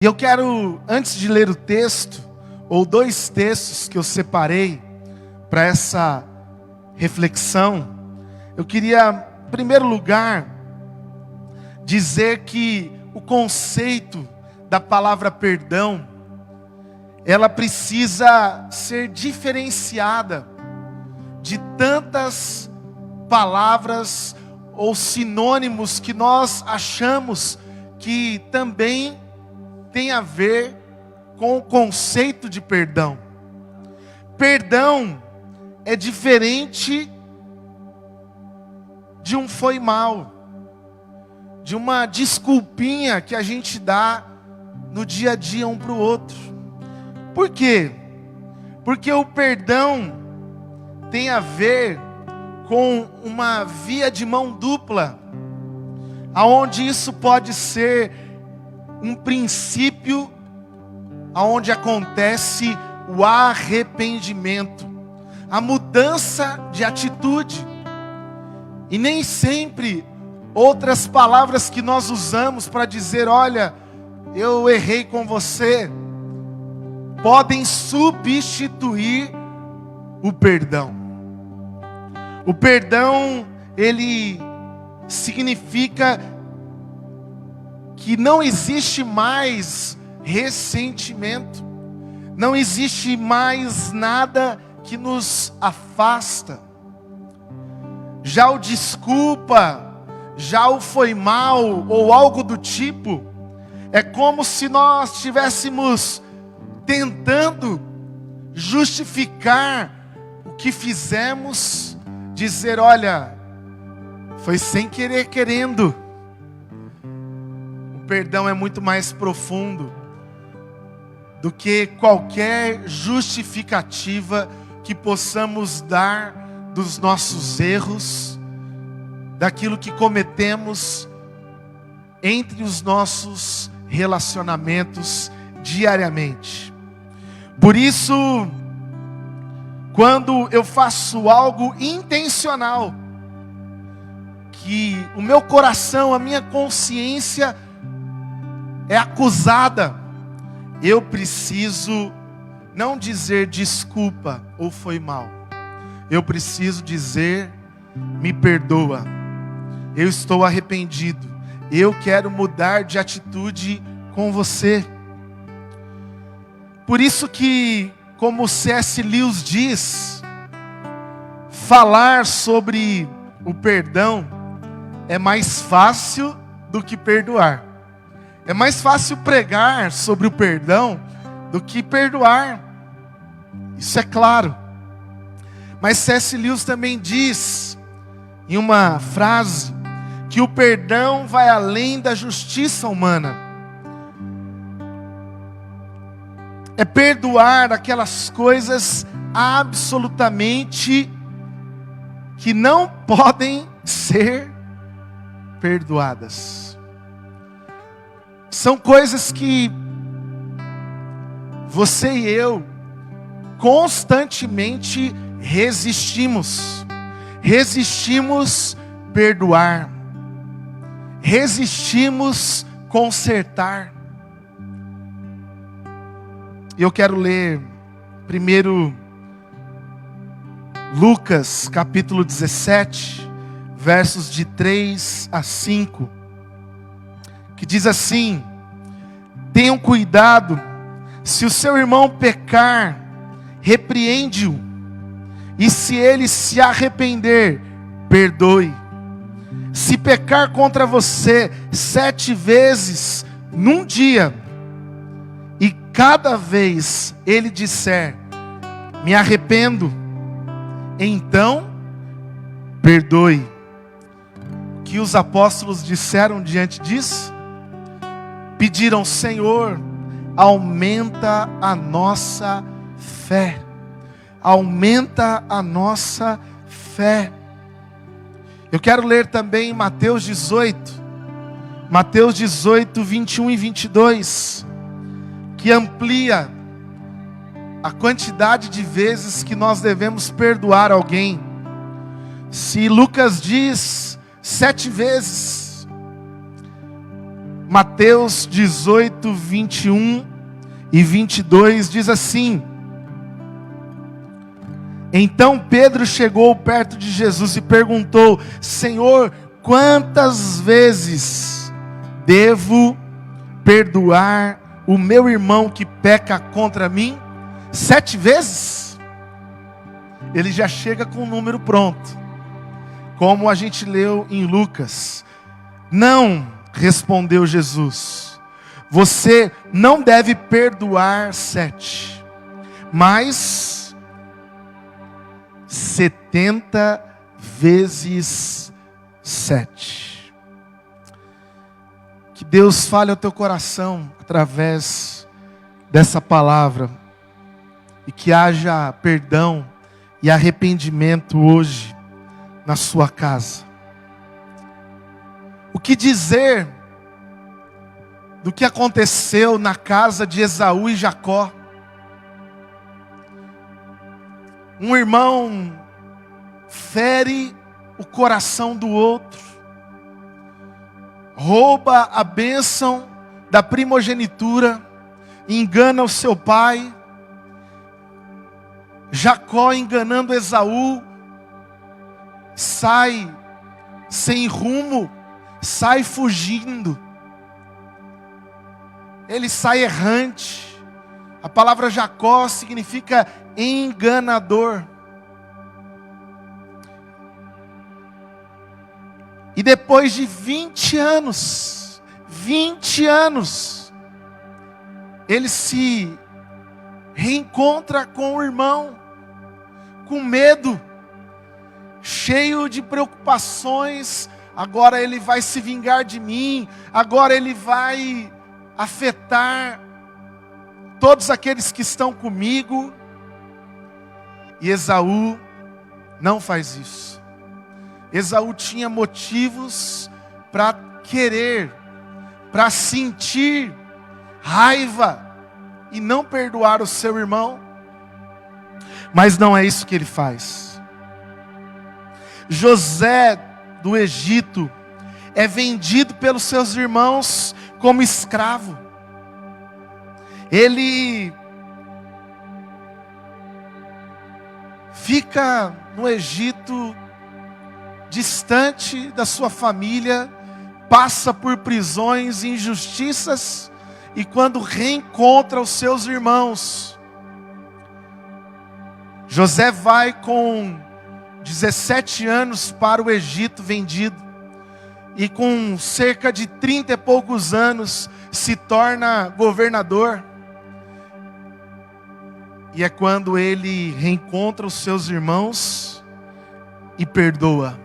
E eu quero, antes de ler o texto, ou dois textos que eu separei para essa reflexão, eu queria, em primeiro lugar, dizer que o conceito da palavra perdão, ela precisa ser diferenciada de tantas palavras ou sinônimos que nós achamos que também tem a ver com o conceito de perdão. Perdão é diferente de um foi mal, de uma desculpinha que a gente dá no dia a dia um para o outro. Por quê? Porque o perdão tem a ver com uma via de mão dupla, aonde isso pode ser um princípio aonde acontece o arrependimento, a mudança de atitude. E nem sempre outras palavras que nós usamos para dizer, olha, eu errei com você, podem substituir o perdão. O perdão, ele significa que não existe mais ressentimento, não existe mais nada que nos afasta. Já o desculpa, já o foi mal, ou algo do tipo, é como se nós estivéssemos tentando justificar o que fizemos, dizer, olha, foi sem querer querendo. O perdão é muito mais profundo do que qualquer justificativa que possamos dar dos nossos erros, daquilo que cometemos entre os nossos relacionamentos diariamente. Por isso, quando eu faço algo intencional, que o meu coração, a minha consciência é acusada, eu preciso não dizer desculpa ou foi mal. Eu preciso dizer, me perdoa. Eu estou arrependido. Eu quero mudar de atitude com você. Por isso que, como C.S. Lewis diz, falar sobre o perdão é mais fácil do que perdoar. É mais fácil pregar sobre o perdão do que perdoar. Isso é claro. Mas C.S. Lewis também diz, em uma frase, que o perdão vai além da justiça humana. É perdoar aquelas coisas absolutamente que não podem ser perdoadas. São coisas que você e eu constantemente resistimos. Resistimos perdoar. Resistimos consertar. Eu quero ler primeiro Lucas capítulo 17, versos de 3 a 5. Que diz assim: tenham cuidado, se o seu irmão pecar, repreende-o, e se ele se arrepender, perdoe. Se pecar contra você 7 vezes num dia, e cada vez ele disser, me arrependo, então perdoe. O que os apóstolos disseram diante disso? Pediram, Senhor, aumenta a nossa fé. Aumenta a nossa fé. Eu quero ler também Mateus 18. Mateus 18, 21 e 22. Que amplia a quantidade de vezes que nós devemos perdoar alguém. Se Lucas diz 7 vezes, Mateus 18, 21 e 22 diz assim: Então Pedro chegou perto de Jesus e perguntou: Senhor, quantas vezes devo perdoar o meu irmão que peca contra mim? 7 vezes? Ele já chega com o número pronto, como a gente leu em Lucas. Não, respondeu Jesus, você não deve perdoar 7, mas 70 vezes 7. Que Deus fale ao teu coração através dessa palavra, e que haja perdão e arrependimento hoje na sua casa. O que dizer do que aconteceu na casa de Esaú e Jacó? Um irmão fere o coração do outro, rouba a bênção da primogenitura, engana o seu pai. Jacó, enganando Esaú, sai sem rumo, sai fugindo. Ele sai errante. A palavra Jacó significa enganador. E depois de 20 anos, ele se reencontra com o irmão, com medo, cheio de preocupações. Agora ele vai se vingar de mim, agora ele vai afetar todos aqueles que estão comigo. E Esaú não faz isso. Esaú tinha motivos para querer, para sentir raiva e não perdoar o seu irmão. Mas não é isso que ele faz. José do Egito é vendido pelos seus irmãos como escravo. Ele fica no Egito, distante da sua família, passa por prisões e injustiças, e quando reencontra os seus irmãos, José vai com 17 anos para o Egito vendido, e com cerca de 30 e poucos anos se torna governador. E é quando ele reencontra os seus irmãos e perdoa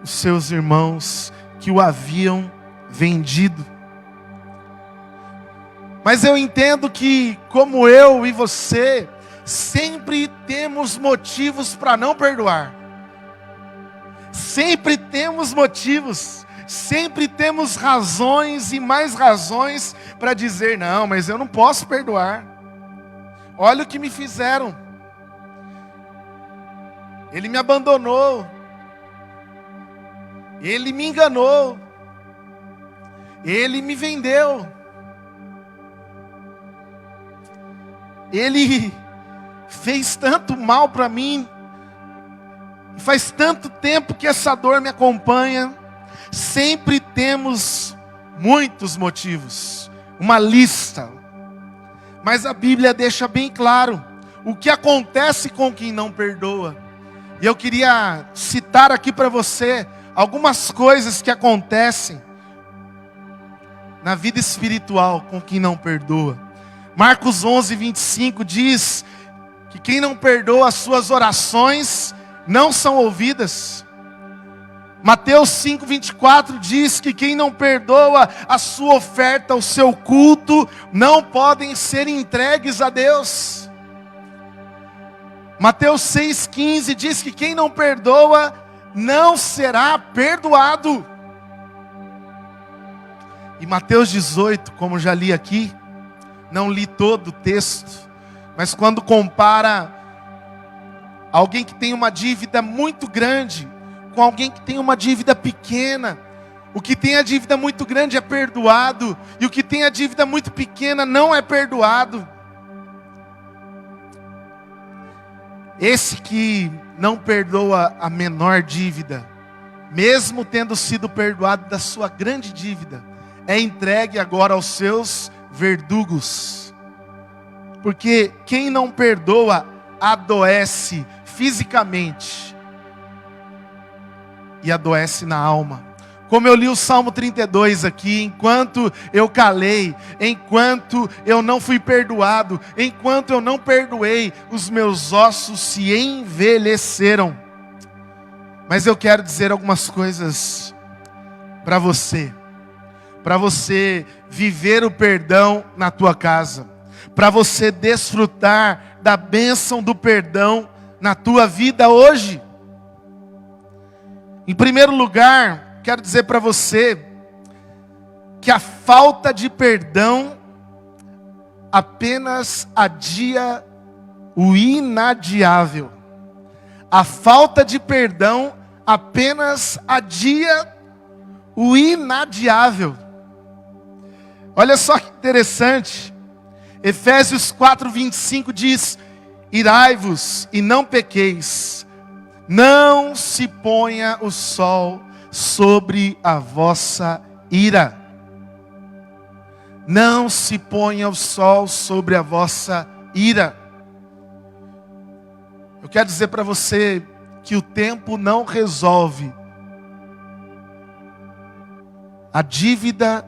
os seus irmãos que o haviam vendido. Mas eu entendo que, como eu e você, sempre temos motivos para não perdoar. Sempre temos motivos, sempre temos razões e mais razões para dizer: não, mas eu não posso perdoar. Olha o que me fizeram. Ele me abandonou. Ele me enganou. Ele me vendeu. Ele fez tanto mal para mim. Faz tanto tempo que essa dor me acompanha. Sempre temos muitos motivos, uma lista. Mas a Bíblia deixa bem claro o que acontece com quem não perdoa. E eu queria citar aqui para você algumas coisas que acontecem na vida espiritual com quem não perdoa. Marcos 11, 25 diz que quem não perdoa, as suas orações não são ouvidas. Mateus 5, 24 diz que quem não perdoa, a sua oferta, o seu culto, não podem ser entregues a Deus. Mateus 6, 15 diz que quem não perdoa, não será perdoado. E Mateus 18, como já li aqui, não li todo o texto, mas quando compara alguém que tem uma dívida muito grande com alguém que tem uma dívida pequena, O que tem a dívida muito grande é perdoado, e o que tem a dívida muito pequena não é perdoado. Esse que não perdoa a menor dívida, mesmo tendo sido perdoado da sua grande dívida, é entregue agora aos seus verdugos. Porque quem não perdoa adoece fisicamente e adoece na alma. Como eu li o Salmo 32 aqui, enquanto eu calei, enquanto eu não fui perdoado, enquanto eu não perdoei, os meus ossos se envelheceram. Mas eu quero dizer algumas coisas para você viver o perdão na tua casa, para você desfrutar da bênção do perdão na tua vida hoje. Em primeiro lugar, quero dizer para você que a falta de perdão apenas adia o inadiável. A falta de perdão apenas adia o inadiável. Olha só que interessante. Efésios 4:25 diz: irai-vos e não pequeis, não se ponha o sol sobre a vossa ira. Não se ponha o sol sobre a vossa ira. Eu quero dizer para você que o tempo não resolve a dívida,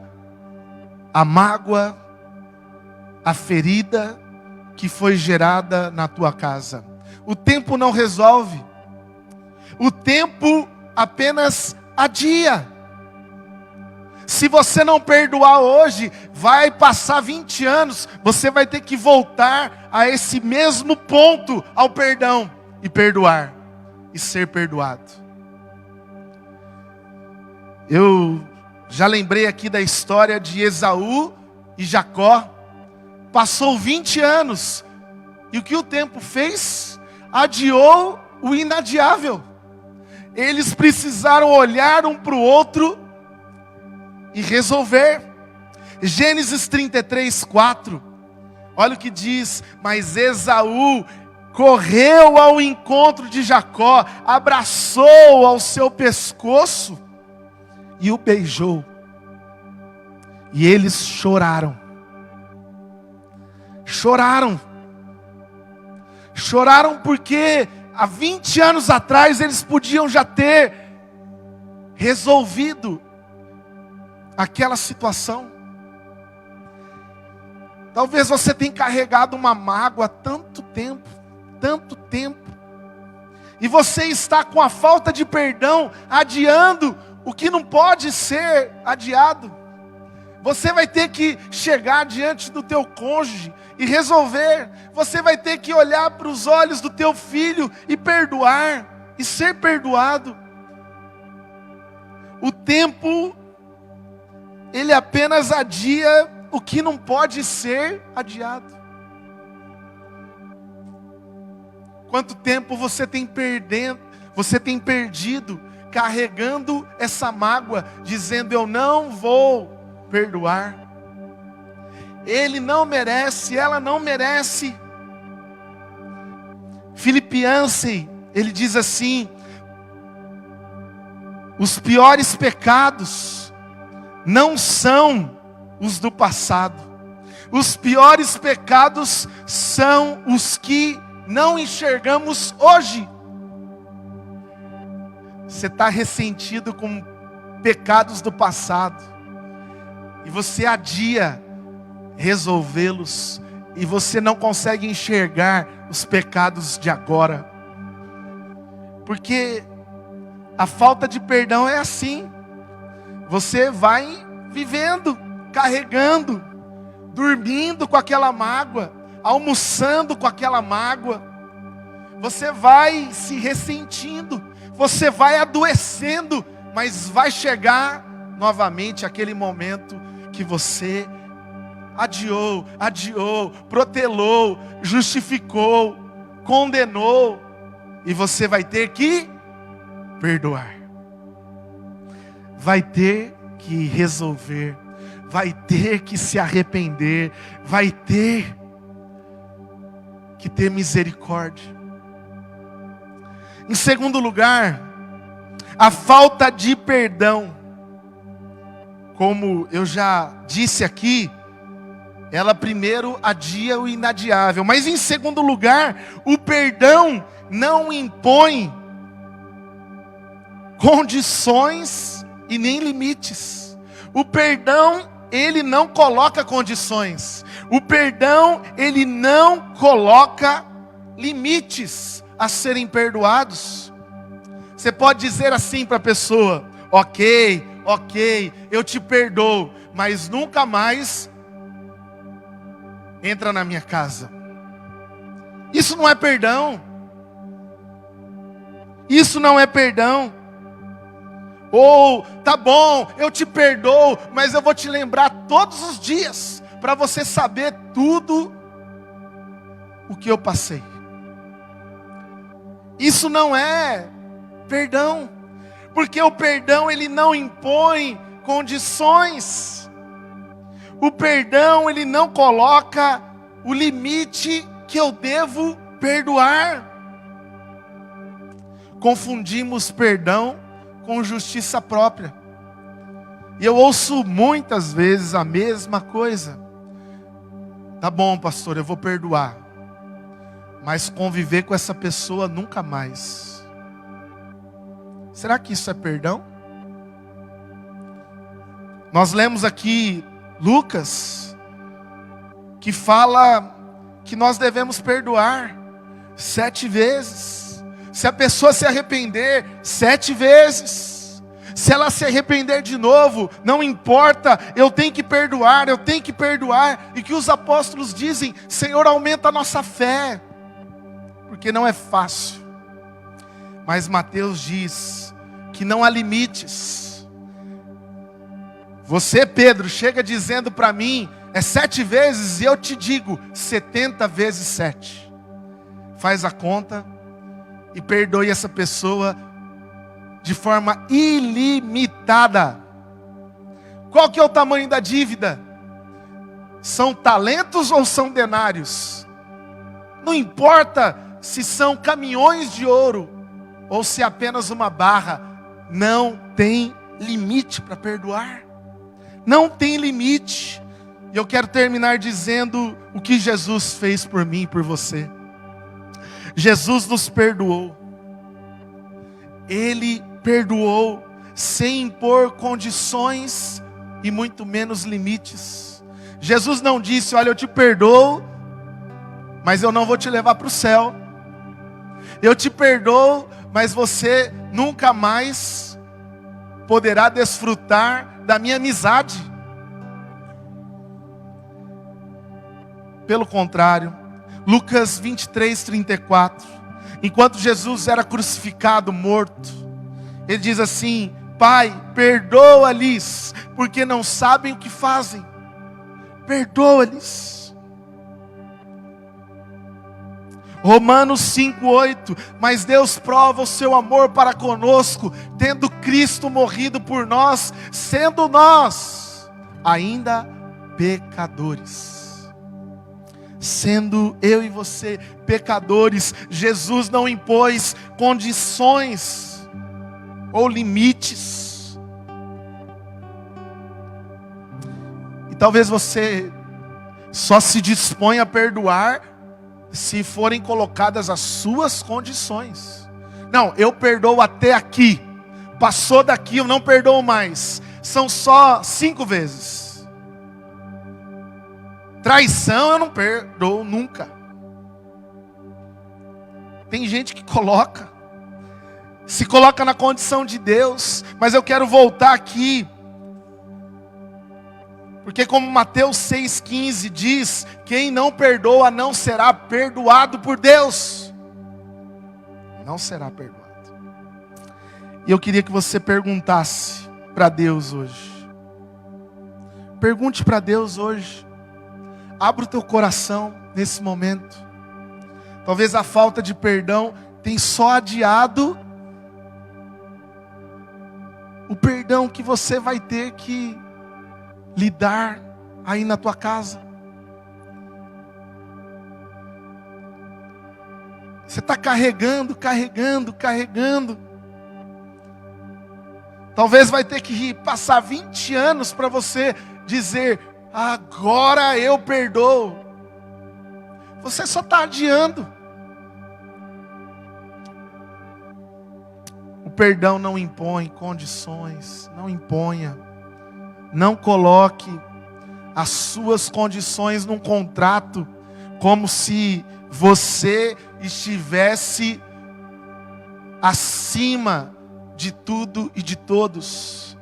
a mágoa, a ferida que foi gerada na tua casa. O tempo não resolve. O tempo apenas adia. Se você não perdoar hoje, vai passar 20 anos, você vai ter que voltar a esse mesmo ponto, ao perdão, e perdoar, e ser perdoado. Eu já lembrei aqui da história de Esaú e Jacó. Passou 20 anos, e o que o tempo fez? Adiou o inadiável. Eles precisaram olhar um para o outro e resolver. Gênesis 33:4. Olha o que diz: mas Esaú correu ao encontro de Jacó, abraçou ao seu pescoço e o beijou. E eles choraram. Choraram porque há 20 anos atrás eles podiam já ter resolvido aquela situação. Talvez você tenha carregado uma mágoa há tanto tempo, e você está com a falta de perdão adiando o que não pode ser adiado. Você vai ter que chegar diante do teu cônjuge e resolver. Você vai ter que olhar para os olhos do teu filho e perdoar, e ser perdoado. O tempo, ele apenas adia o que não pode ser adiado. Quanto tempo você tem perdido, carregando essa mágoa, dizendo: eu não vou perdoar. Ele não merece, ela não merece. Philip Yancey, ele diz assim: os piores pecados não são os do passado. Os piores pecados são os que não enxergamos hoje. Você está ressentido com pecados do passado, e você adia resolvê-los, e você não consegue enxergar os pecados de agora, porque a falta de perdão é assim. Você vai vivendo, carregando, dormindo com aquela mágoa, almoçando com aquela mágoa. Você vai se ressentindo, você vai adoecendo, mas vai chegar novamente aquele momento que você adiou, protelou, justificou, condenou, e você vai ter que perdoar. vai ter que resolver, vai ter que se arrepender, vai ter que ter misericórdia. Em segundo lugar, a falta de perdão. Como eu já disse aqui, ela primeiro adia o inadiável. Mas em segundo lugar, o perdão não impõe condições e nem limites. O perdão, ele não coloca condições. O perdão, ele não coloca limites a serem perdoados. Você pode dizer assim para a pessoa: ok, eu te perdoo, mas nunca mais entra na minha casa. Isso não é perdão. Isso não é perdão. Ou, tá bom, eu te perdoo, mas eu vou te lembrar todos os dias, para você saber tudo o que eu passei. Isso não é perdão, porque o perdão, ele não impõe condições. O perdão, ele não coloca o limite que eu devo perdoar. Confundimos perdão com justiça própria. E eu ouço muitas vezes a mesma coisa. Tá bom, pastor, eu vou perdoar, mas conviver com essa pessoa nunca mais. Será que isso é perdão? Nós lemos aqui Lucas, que fala que nós devemos perdoar 7 vezes. Se a pessoa se arrepender 7 vezes. Se ela se arrepender de novo, não importa, eu tenho que perdoar. E que os apóstolos dizem: Senhor, aumenta a nossa fé, porque não é fácil. Mas Mateus diz que não há limites. Você, Pedro, chega dizendo para mim, é 7 vezes, e eu te digo, 70 vezes 7. Faz a conta e perdoe essa pessoa de forma ilimitada. Qual que é o tamanho da dívida? São talentos ou são denários? Não importa se são caminhões de ouro ou se é apenas uma barra, não tem limite para perdoar. Não tem limite. E eu quero terminar dizendo o que Jesus fez por mim e por você. Jesus nos perdoou. Ele perdoou sem impor condições e muito menos limites. Jesus não disse: olha, eu te perdoo, mas eu não vou te levar para o céu. Eu te perdoo, mas você nunca mais poderá desfrutar da minha amizade. Pelo contrário, Lucas 23:34, enquanto Jesus era crucificado, morto, ele diz assim: Pai, perdoa-lhes, porque não sabem o que fazem. Perdoa-lhes. Romanos 5:8, mas Deus prova o seu amor para conosco, tendo Cristo morrido por nós, sendo nós ainda pecadores. Sendo eu e você pecadores, Jesus não impôs condições ou limites. E talvez você só se disponha a perdoar se forem colocadas as suas condições. Não, eu perdoo até aqui. Passou daqui, eu não perdoo mais. São só 5 vezes. Traição eu não perdoo nunca. Tem gente que se coloca na condição de Deus. Mas eu quero voltar aqui, porque como Mateus 6,15 diz, quem não perdoa não será perdoado por Deus. Não será perdoado. E eu queria que você perguntasse para Deus hoje. Pergunte para Deus hoje. Abra o teu coração nesse momento. Talvez a falta de perdão tenha só adiado o perdão que você vai ter que lidar aí na tua casa. Você está carregando. Talvez vai ter que passar 20 anos para você dizer: agora eu perdoo. Você só está adiando. O perdão não impõe condições. Não imponha. Não coloque as suas condições num contrato, como se você estivesse acima de tudo e de todos.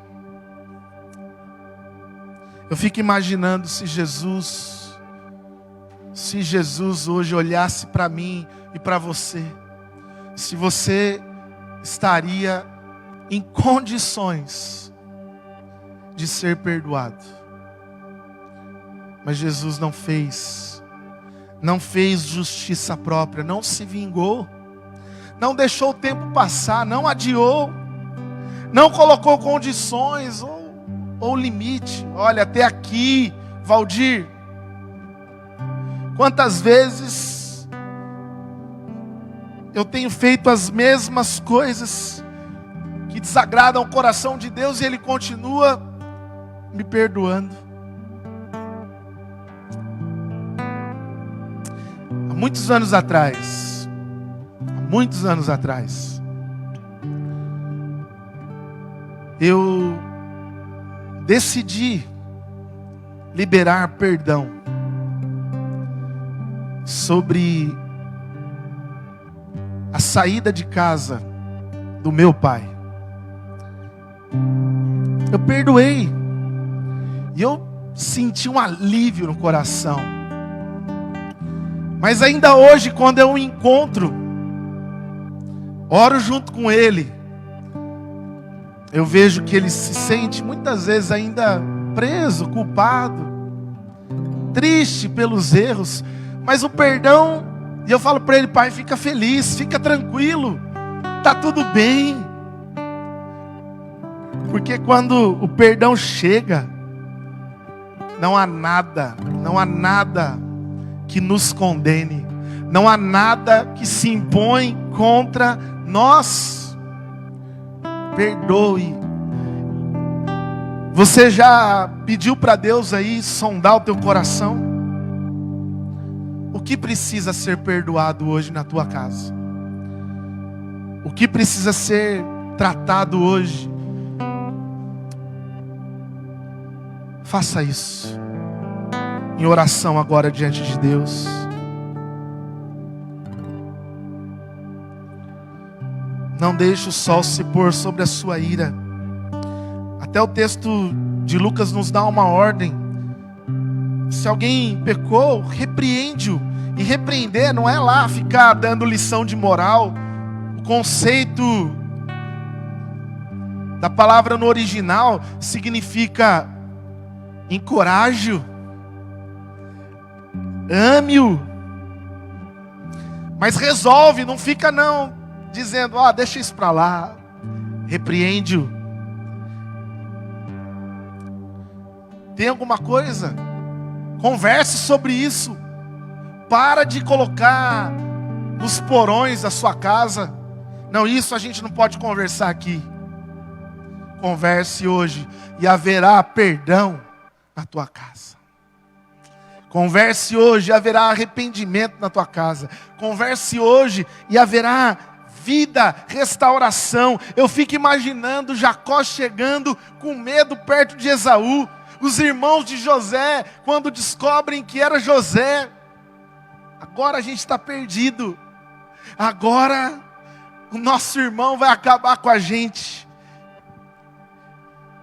Eu fico imaginando se Jesus hoje olhasse para mim e para você, se você estaria em condições de ser perdoado. Mas Jesus não fez justiça própria, não se vingou, não deixou o tempo passar, não adiou, não colocou condições ou limite. Olha, até aqui, Valdir. Quantas vezes eu tenho feito as mesmas coisas que desagradam o coração de Deus e Ele continua me perdoando. Há muitos anos atrás, eu decidi liberar perdão sobre a saída de casa do meu pai. Eu perdoei e eu senti um alívio no coração. Mas ainda hoje, quando eu o encontro, oro junto com ele, eu vejo que ele se sente muitas vezes ainda preso, culpado, triste pelos erros. Mas o perdão, e eu falo para ele: pai, fica feliz, fica tranquilo, está tudo bem. Porque quando o perdão chega, não há nada que nos condene, não há nada que se impõe contra nós. Perdoe. Você já pediu para Deus aí sondar o teu coração? O que precisa ser perdoado hoje na tua casa? O que precisa ser tratado hoje? Faça isso em oração agora diante de Deus. Não deixe o sol se pôr sobre a sua ira. Até o texto de Lucas nos dá uma ordem. Se alguém pecou, repreende-o. E repreender não é lá ficar dando lição de moral. O conceito da palavra no original significa: encoraje-o, ame-o. Mas resolve, não fica não dizendo: deixa isso para lá. Repreende-o. Tem alguma coisa? Converse sobre isso. Para de colocar nos porões da sua casa: não, isso a gente não pode conversar aqui. Converse hoje e haverá perdão na tua casa. Converse hoje e haverá arrependimento na tua casa. Converse hoje e haverá vida, restauração. Eu fico imaginando Jacó chegando com medo perto de Esaú. Os irmãos de José, quando descobrem que era José: agora a gente está perdido. Agora o nosso irmão vai acabar com a gente.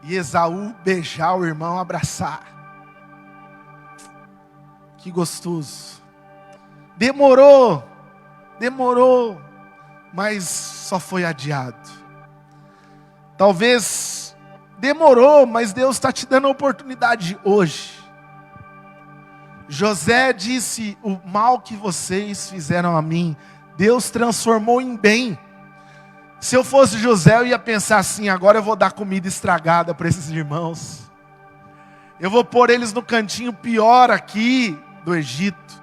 E Esaú beijar o irmão, abraçar. Que gostoso. Demorou, mas só foi adiado. Talvez demorou, mas Deus está te dando a oportunidade hoje. José disse: o mal que vocês fizeram a mim, Deus transformou em bem. Se eu fosse José, eu ia pensar assim: agora eu vou dar comida estragada para esses irmãos. Eu vou pôr eles no cantinho pior aqui do Egito.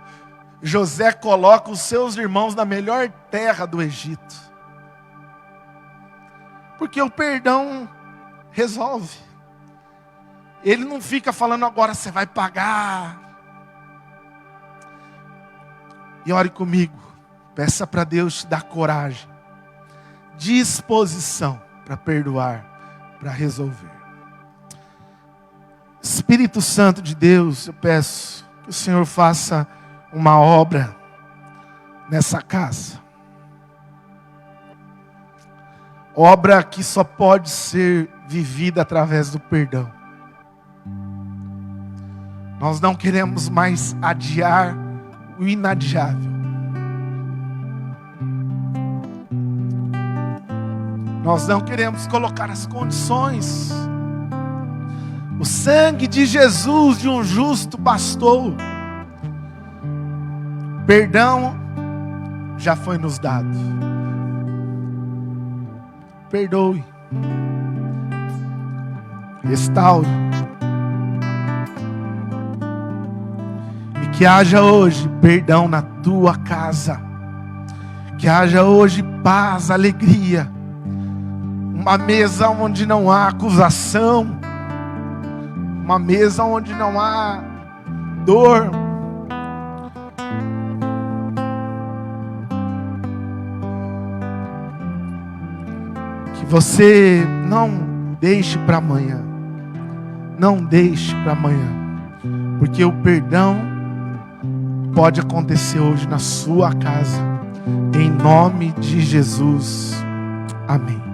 José coloca os seus irmãos na melhor terra do Egito. Porque o perdão resolve. Ele não fica falando: agora você vai pagar. E ore comigo. Peça para Deus te dar coragem, disposição para perdoar, para resolver. Espírito Santo de Deus, eu peço que o Senhor faça uma obra nessa casa. Obra que só pode ser vivida através do perdão. Nós não queremos mais adiar o inadiável. Nós não queremos colocar as condições. O sangue de Jesus, de um justo, bastou. Perdão já foi nos dado. Perdoe. Restaure. E que haja hoje perdão na tua casa. Que haja hoje paz, alegria. Uma mesa onde não há acusação. Uma mesa onde não há dor. Que você não deixe para amanhã. Não deixe para amanhã. Porque o perdão pode acontecer hoje na sua casa. Em nome de Jesus. Amém.